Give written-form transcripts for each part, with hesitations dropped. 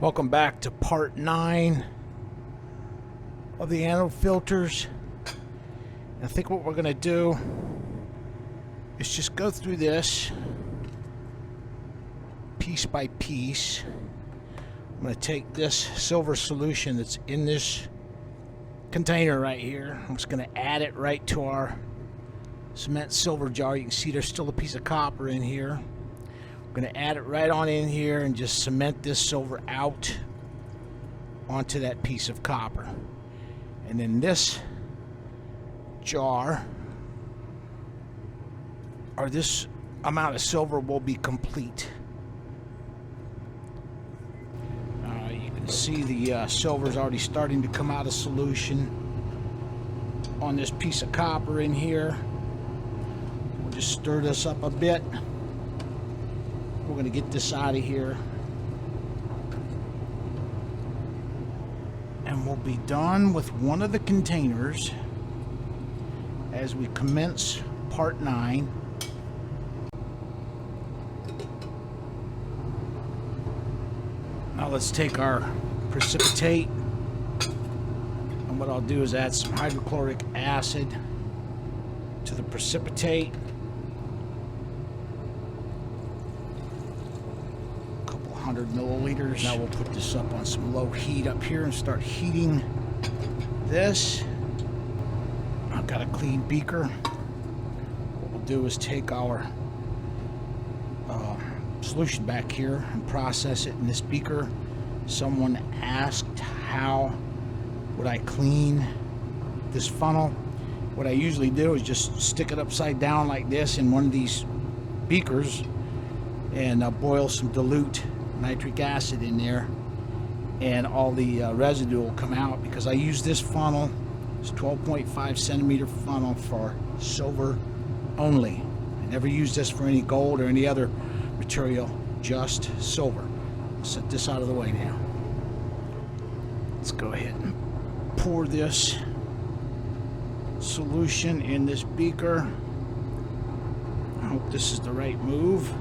Welcome back to part 9 of the anode filters. I think what we're going to do is just go through this piece by piece. I'm going to take this silver solution that's in this container right here. I'm just going to add it right to our cement silver jar. You can see there's still a piece of copper in here. I'm going to add it right on in here and just cement this silver out onto that piece of copper. And then this jar, or this amount of silver, will be complete. You can see the silver is already starting to come out of solution on this piece of copper in here. We'll just stir this up a bit. We're going to get this out of here, and we'll be done with one of the containers as we commence part 9. Now let's take our precipitate, and what I'll do is add some hydrochloric acid to the precipitate. A couple 100 milliliters. Now we'll put this up on some low heat up here and start heating this. I've got a clean beaker. What we'll do is take our solution back here and process it in this beaker. Someone asked how would I clean this funnel. What I usually do is just stick it upside down like this in one of these beakers and boil some dilute nitric acid in there, and all the residue will come out, because I use this funnel, this 12.5 centimeter funnel, for silver only. I never use this for any gold or any other material, just silver. I'll set this out of the way now. Let's go ahead and pour this solution in this beaker. I hope this is the right move.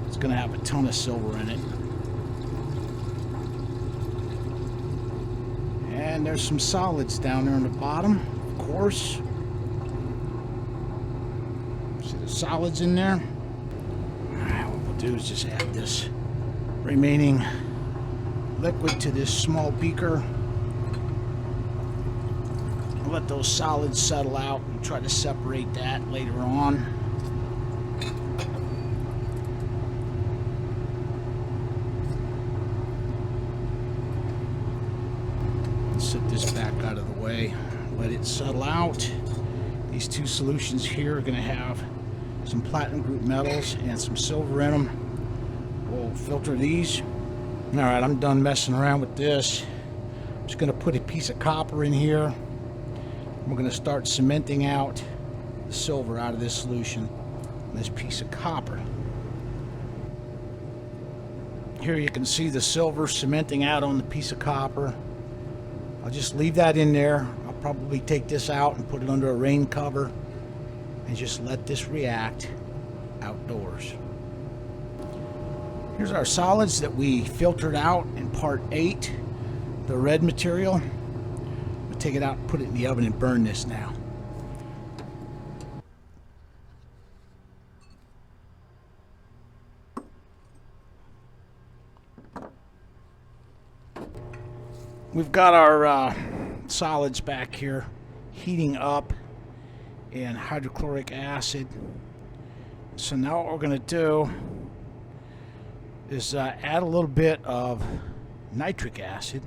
It's going to have a ton of silver in it. And there's some solids down there on the bottom, of course. See the solids in there? Alright, what we'll do is just add this remaining liquid to this small beaker. I'll let those solids settle out and try to separate that later on. Set this back out of the way, let it settle out. These two solutions here are going to have some platinum group metals and some silver in them. We'll filter these. Alright, I'm done messing around with this. I'm just going to put a piece of copper in here. We're going to start cementing out the silver out of this solution on this piece of copper. Here you can see the silver cementing out on the piece of copper. I'll just leave that in there. I'll probably take this out and put it under a rain cover and just let this react outdoors. Here's our solids that we filtered out in part 8, the red material. We'll take it out and put it in the oven and burn this now. We've got our solids back here heating up in hydrochloric acid. So now what we're going to do is add a little bit of nitric acid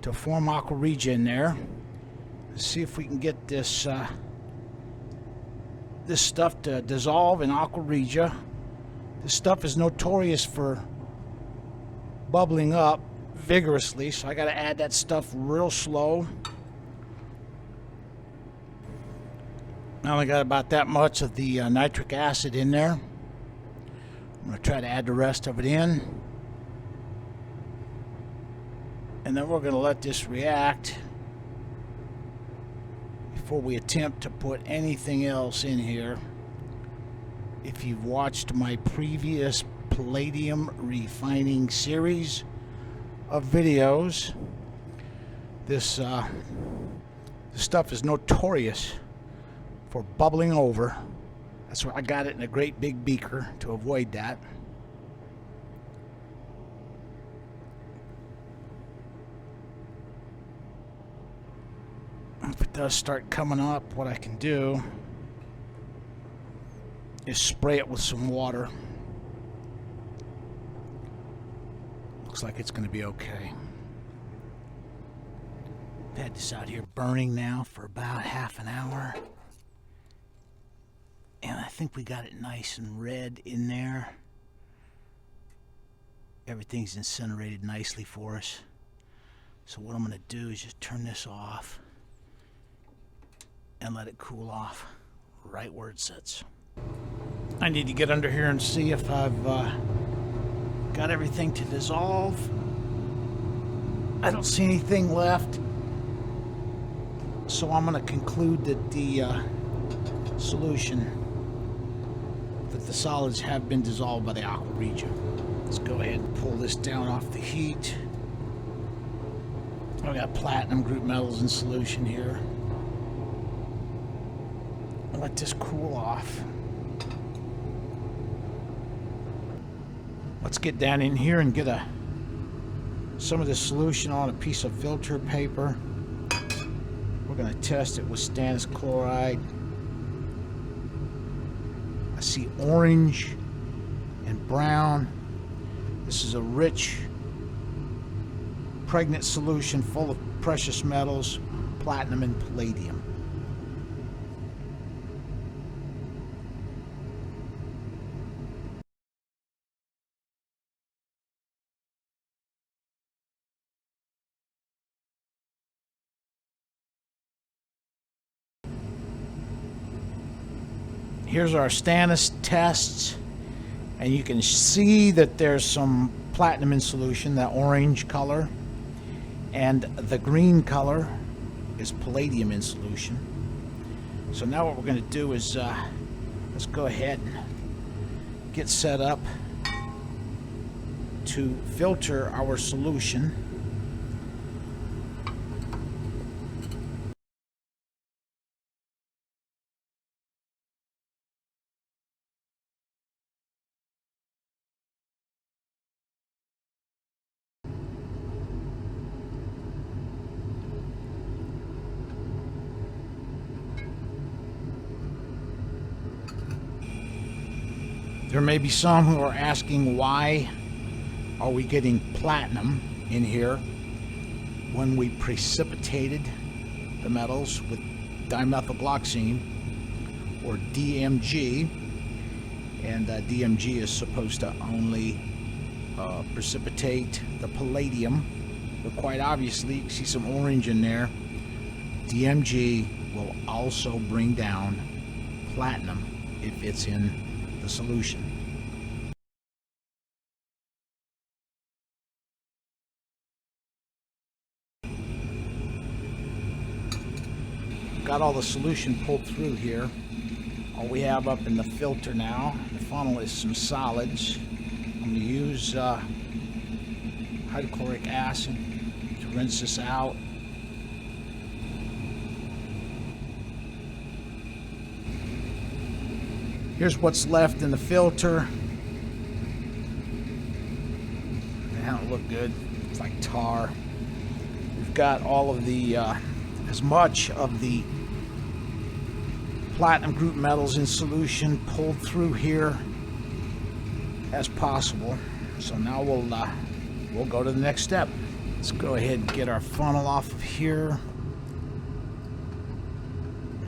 to form aqua regia in there. Let's see if we can get this this stuff to dissolve in aqua regia. This stuff is notorious for bubbling up vigorously, so I got to add that stuff real slow. I only got about that much of the nitric acid in there. I'm going to try to add the rest of it in, and then we're going to let this react before we attempt to put anything else in here. If you've watched my previous palladium refining series of videos, this stuff is notorious for bubbling over. That's why I got it in a great big beaker, to avoid that. If it does start coming up, what I can do is spray it with some water. Looks like it's going to be okay. I've had this out here burning now for about half an hour. And I think we got it nice and red in there. Everything's incinerated nicely for us. So what I'm going to do is just turn this off and let it cool off right where it sits. I need to get under here and see if I've got everything to dissolve. I don't see anything left, so I'm going to conclude that the solution, that the solids have been dissolved by the aqua regia. Let's go ahead and pull this down off the heat. I've got platinum group metals in solution here. I'll let this cool off. Let's get down in here and get some of this solution on a piece of filter paper. We're going to test it with stannous chloride. I see orange and brown. This is a rich, pregnant solution full of precious metals, platinum and palladium. Here's our stannous tests, and you can see that there's some platinum in solution, that orange color, and the green color is palladium in solution. So now what we're going to do is let's go ahead and get set up to filter our solution. There may be some who are asking, why are we getting platinum in here when we precipitated the metals with dimethylgloxine, or DMG, and DMG is supposed to only precipitate the palladium, but quite obviously you see some orange in there. DMG will also bring down platinum if it's in the solution. Got all the solution pulled through here. All we have up in the filter now, the funnel, is some solids. I'm going to use hydrochloric acid to rinse this out. Here's what's left in the filter. That don't look good. It's like tar. We've got all of the, as much of the platinum group metals in solution pulled through here as possible. So now we'll go to the next step. Let's go ahead and get our funnel off of here.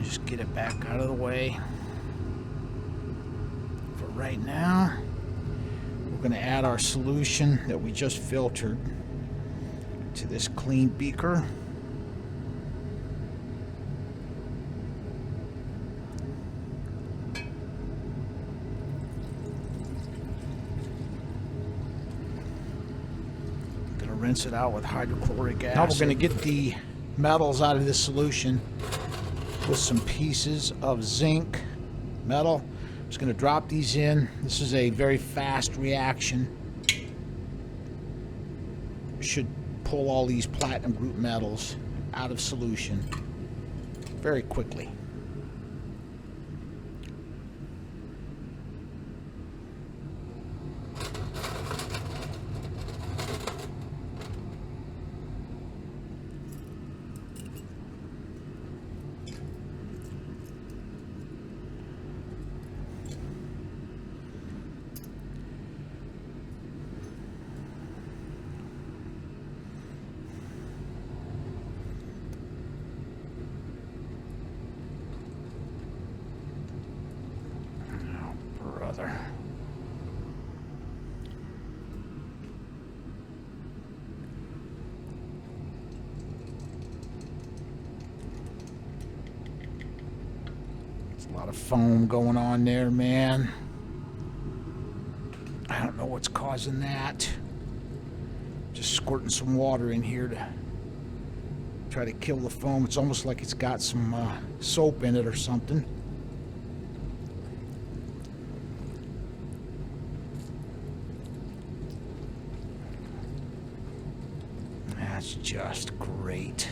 Just get it back out of the way. For right now, we're going to add our solution that we just filtered to this clean beaker. Rinse it out with hydrochloric acid. Now we're going to get the metals out of this solution with some pieces of zinc metal. Just going to drop these in. This is a very fast reaction. Should pull all these platinum group metals out of solution very quickly. Brother. There's a lot of foam going on there, man. I don't know what's causing that. Just squirting some water in here to try to kill the foam. It's almost like it's got some soap in it or something. That's just great.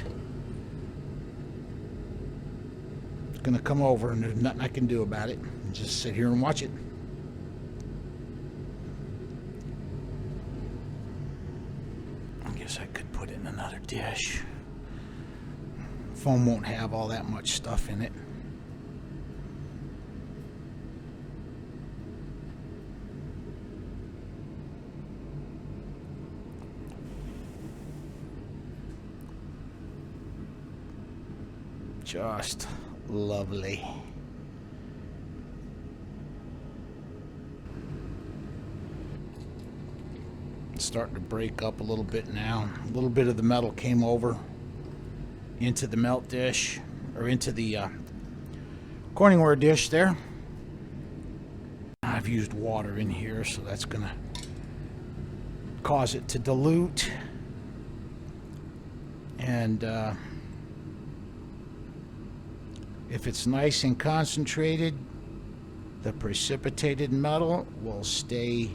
It's gonna come over and there's nothing I can do about it. Just sit here and watch it. I guess I could put it in another dish. Foam won't have all that much stuff in it. Just lovely. It's starting to break up a little bit now. A little bit of the metal came over into the melt dish, or into the Corningware dish there. I've used water in here, so that's gonna cause it to dilute. And if it's nice and concentrated, the precipitated metal will stay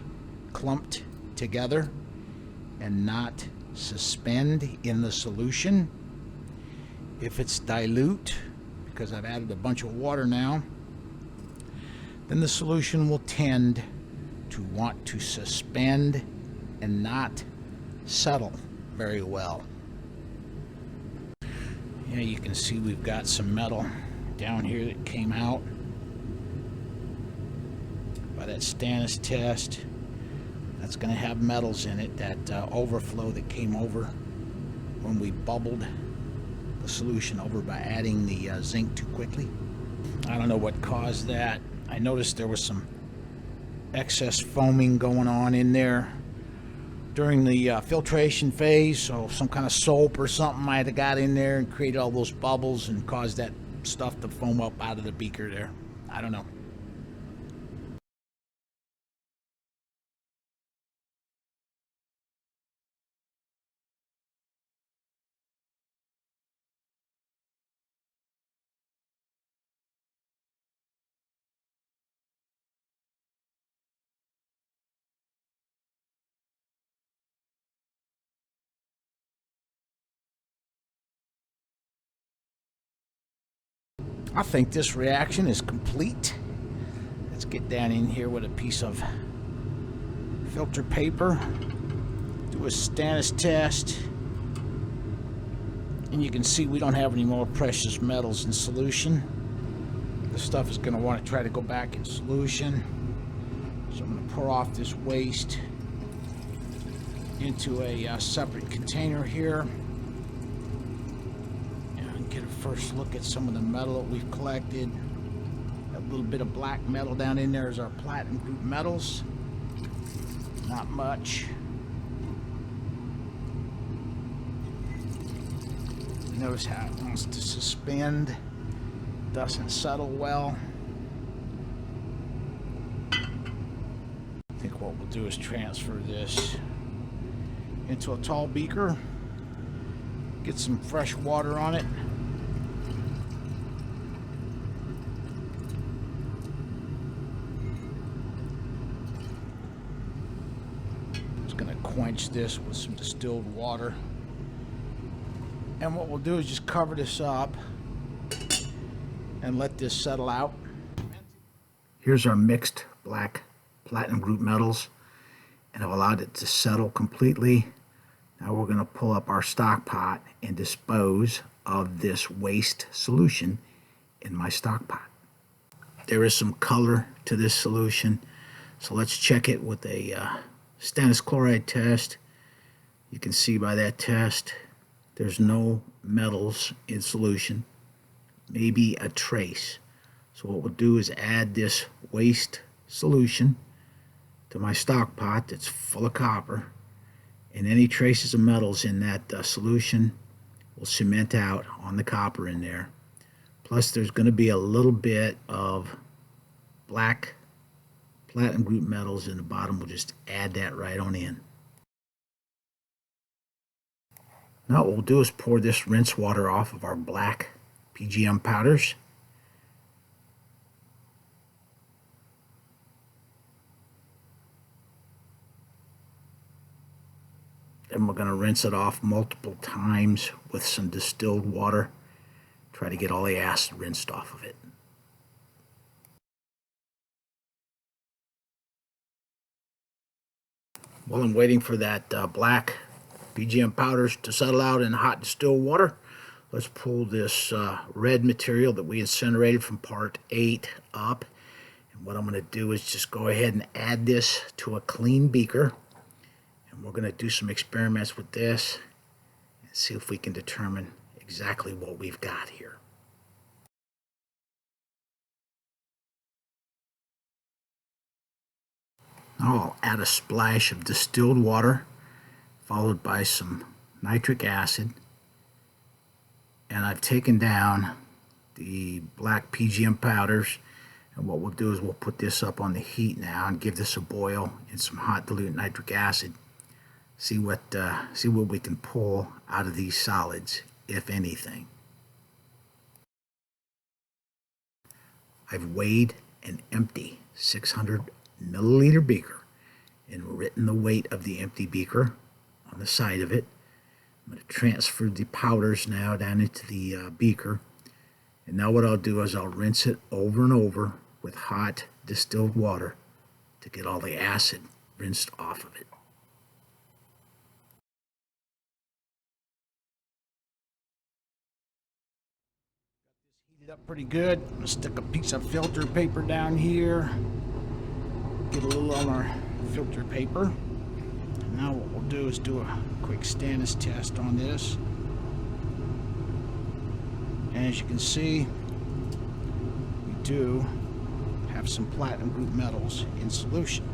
clumped together and not suspend in the solution. If it's dilute, because I've added a bunch of water now, then the solution will tend to want to suspend and not settle very well. Yeah, you can see we've got some metal down here that came out by that Stannis test. That's going to have metals in it, that overflow that came over when we bubbled the solution over by adding the zinc too quickly. I don't know what caused that. I noticed there was some excess foaming going on in there during the filtration phase, so some kind of soap or something might have got in there and created all those bubbles and caused that stuff to foam up out of the beaker there. I don't know. I think this reaction is complete. Let's get down in here with a piece of filter paper, do a Stannis test, and you can see we don't have any more precious metals in solution. This stuff is going to want to try to go back in solution, so I'm going to pour off this waste into a separate container here. Get a first look at some of the metal that we've collected. A little bit of black metal down in there is our platinum group metals. Not much. Notice how it wants to suspend. Doesn't settle well. I think what we'll do is transfer this into a tall beaker. Get some fresh water on it. quench this with some distilled water. And what we'll do is just cover this up and let this settle out. Here's our mixed black platinum group metals, and I've allowed it to settle completely. Now we're going to pull up our stock pot and dispose of this waste solution in my stock pot. There is some color to this solution, so let's check it with a stannous chloride test. You can see by that test there's no metals in solution, maybe a trace. So what we'll do is add this waste solution to my stock pot that's full of copper, and any traces of metals in that solution will cement out on the copper in there. Plus there's going to be a little bit of black platinum group metals in the bottom. We'll just add that right on in. Now what we'll do is pour this rinse water off of our black PGM powders. Then we're going to rinse it off multiple times with some distilled water. Try to get all the acid rinsed off of it. While I'm waiting for that black PGM powders to settle out in hot distilled water, let's pull this red material that we incinerated from part 8 up. And what I'm going to do is just go ahead and add this to a clean beaker. And we're going to do some experiments with this and see if we can determine exactly what we've got here. Now I'll add a splash of distilled water followed by some nitric acid, and I've taken down the black PGM powders, and what we'll do is we'll put this up on the heat now and give this a boil in some hot dilute nitric acid. See what we can pull out of these solids, if anything. I've weighed an empty 600 milliliter beaker and written the weight of the empty beaker on the side of it. I'm going to transfer the powders now down into the beaker, and now what I'll do is I'll rinse it over and over with hot distilled water to get all the acid rinsed off of it. Heated up pretty good. I'm going to stick a piece of filter paper down here, get a little on our filter paper. Now what we'll do is do a quick stannous test on this. And as you can see, we do have some platinum group metals in solution.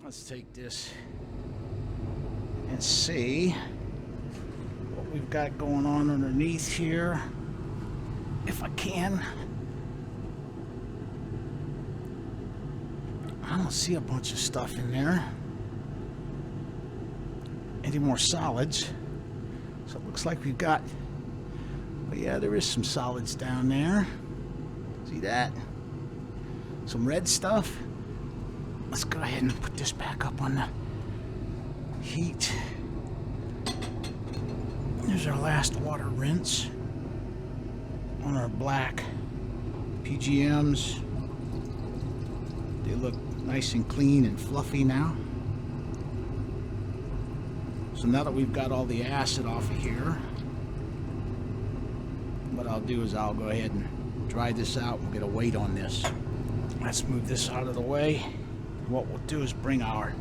Let's take this and see what we've got going on underneath here, if I can. I don't see a bunch of stuff in there, any more solids, so it looks like we've got, but yeah, there is some solids down there. See that? Some red stuff. Let's go ahead and put this back up on the heat. There's our last water rinse on our black PGMs. They look nice and clean and fluffy now. So now that we've got all the acid off of here, what I'll do is I'll go ahead and dry this out and get a weight on this. Let's move this out of the way. What we'll do is bring our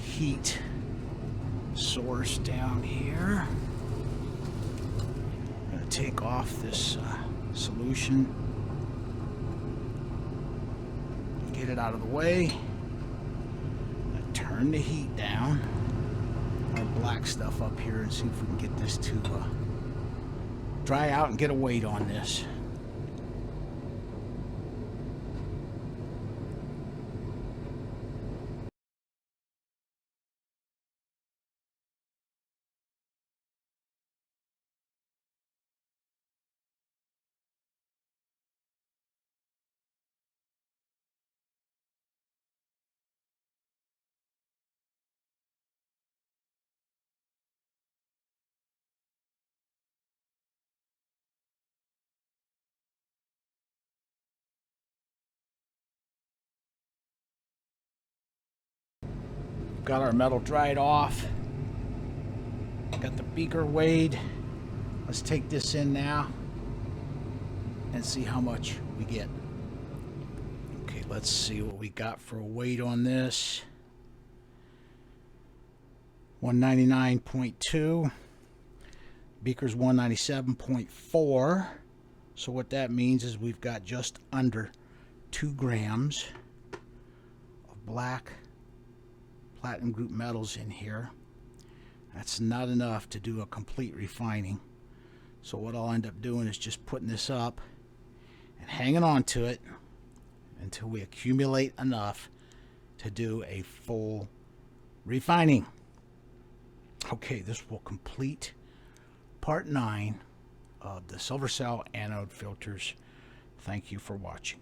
heat source down here. I'm going to take off this solution, get it out of the way. I'm going to turn the heat down, our black stuff up here, and see if we can get this to dry out and get a weight on this. got our metal dried off. Got the beaker weighed. Let's take this in now and see how much we get. Okay, let's see what we got for a weight on this. 199.2. Beaker's 197.4. So what that means is we've got just under 2 grams of black platinum group metals in here. That's not enough to do a complete refining. So what I'll end up doing is just putting this up and hanging on to it until we accumulate enough to do a full refining. Okay, this will complete part 9 of the silver cell anode filters. Thank you for watching.